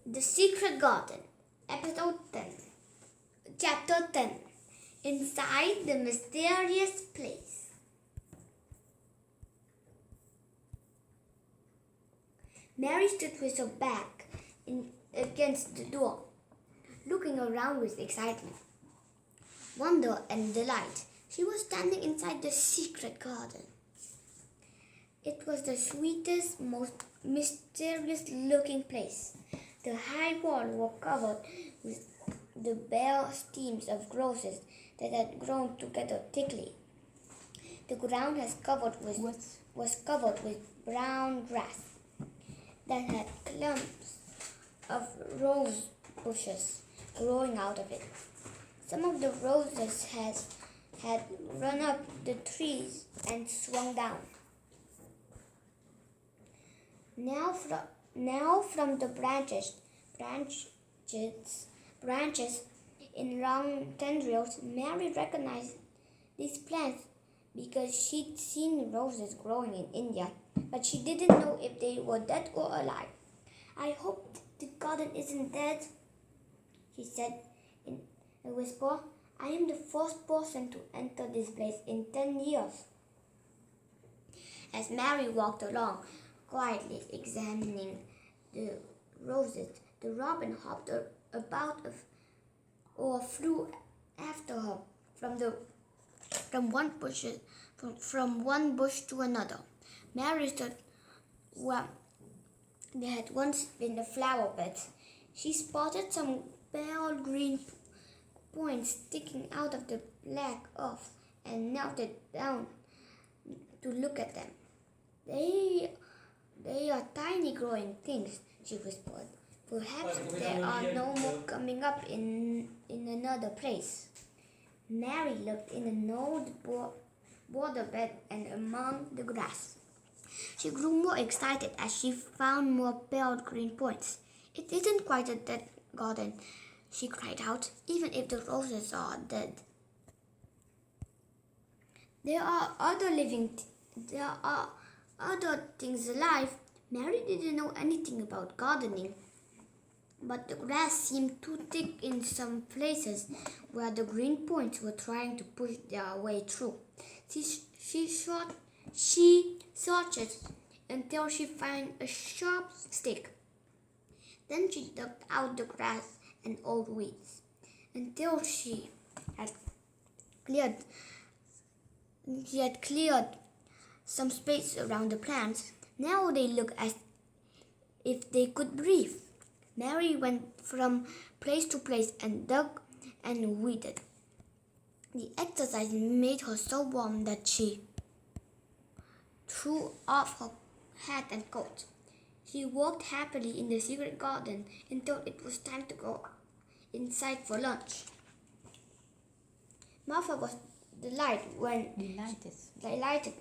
The Secret Garden, Episode 10, Chapter 10, Inside the Mysterious Place. Mary stood with her back against the door, looking around with excitement, wonder, and delight. She was standing inside the secret garden. It was the sweetest, most mysterious-looking place. The high walls were covered with the bare stems of roses that had grown together thickly. The ground was covered with brown grass that had clumps of rose bushes growing out of it. Some of the roses had run up the trees and swung down. Now from the branches in long tendrils, Mary recognized these plants because she'd seen roses growing in India, but she didn't know if they were dead or alive. "I hope the garden isn't dead," she said in a whisper. "I am the first person to enter this place in 10 years. As Mary walked along, quietly examining the roses, the robin hopped about or flew after her from one bush to another. Mary stood where there had once been a flower bed. She spotted some pale green points sticking out of the black earth and knelt down to look at them. They are tiny growing things," she whispered. "Perhaps there are no more coming up in another place." Mary looked in an old border bed and among the grass. She grew more excited as she found more pale green points. "It isn't quite a dead garden," she cried out, "even if the roses are dead. There are other things alive." Mary didn't know anything about gardening, but the grass seemed too thick in some places where the green points were trying to push their way through. She searched until she found a sharp stick. Then she dug out the grass and old weeds until she had cleared some space around the plants. Now they looked as if they could breathe. Mary went from place to place and dug and weeded. The exercise made her so warm that she threw off her hat and coat. She walked happily in the secret garden until it was time to go inside for lunch. Martha was delighted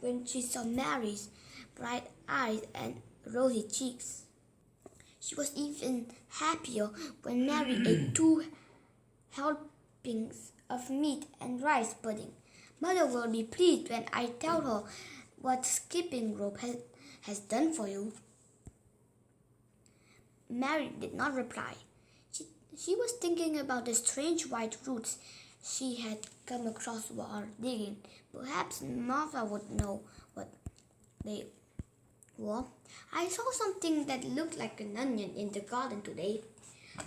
when she saw Mary's bright eyes and rosy cheeks. She was even happier when Mary ate 2 helpings of meat and rice pudding. "Mother will be pleased when I tell her what skipping rope has done for you." Mary did not reply. She was thinking about the strange white roots she had come across while digging. Perhaps Martha would know what they were. "I saw something that looked like an onion in the garden today."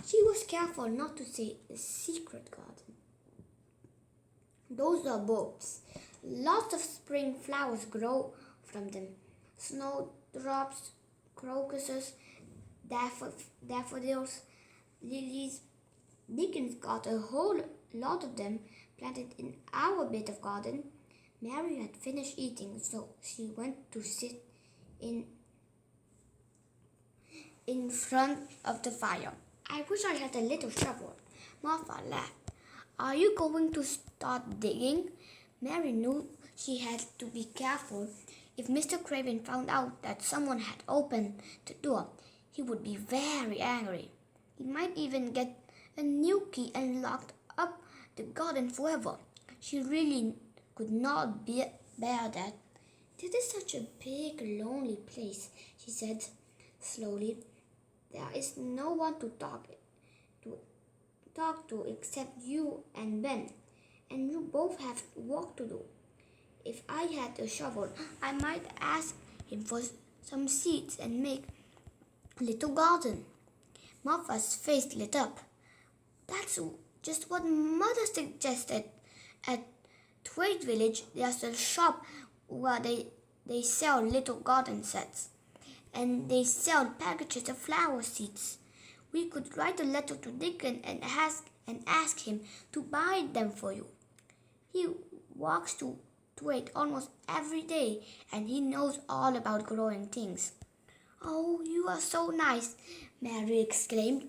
She was careful not to say "the secret garden." "Those are bulbs. Lots of spring flowers grow from them. Snowdrops, crocuses, daffodils, lilies. Dickens got a whole lot of them planted in our bit of garden." Mary had finished eating, so she went to sit in front of the fire. "I wish I had a little shovel." Martha laughed. "Are you going to start digging?" Mary knew she had to be careful. If Mr. Craven found out that someone had opened the door, he would be very angry. He might even get a new key and locked up the garden forever. She really could not bear that. "This is such a big, lonely place," she said slowly. There is no one to talk to except you and Ben, and you both have work to do. If I had a shovel, I might ask him for some seeds and make a little garden. Martha's face lit up. That's just what Mother suggested. At Trade Village, there's a shop where they sell little garden sets, and they sell packages of flower seeds. We could write a letter to Dickon and ask him to buy them for you. He walks to it almost every day, and he knows all about growing things. Oh, you are so nice, Mary exclaimed.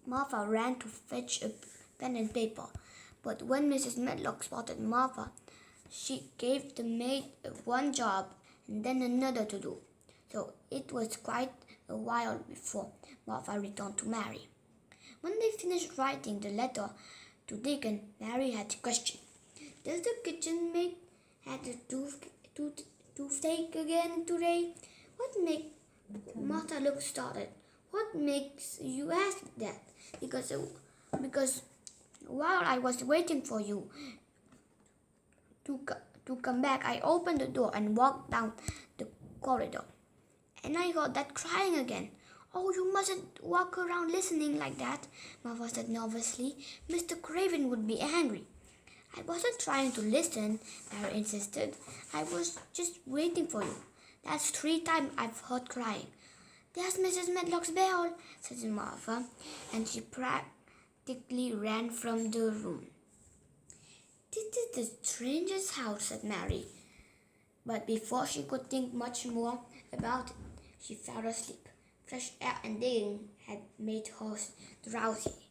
Martha ran to fetch a pen and paper, but when Mrs. Medlock spotted Martha, she gave the maid one job and then another to do. So it was quite a while before Martha returned to Mary. When they finished writing the letter to Dickon, Mary had a question. Does the kitchen maid have a toothache again today? What makes Martha look startled? What makes you ask that? Because while I was waiting for you to come back, I opened the door and walked down the corridor. And I heard that crying again. Oh, you mustn't walk around listening like that, Martha said nervously. Mr. Craven would be angry. I wasn't trying to listen, Mary insisted. I was just waiting for you. That's 3 times I've heard crying. There's Mrs. Medlock's bell, said Martha, and she practically ran from the room. This is the strangest house, said Mary. But before she could think much more about it, she fell asleep. Fresh air and digging had made her drowsy.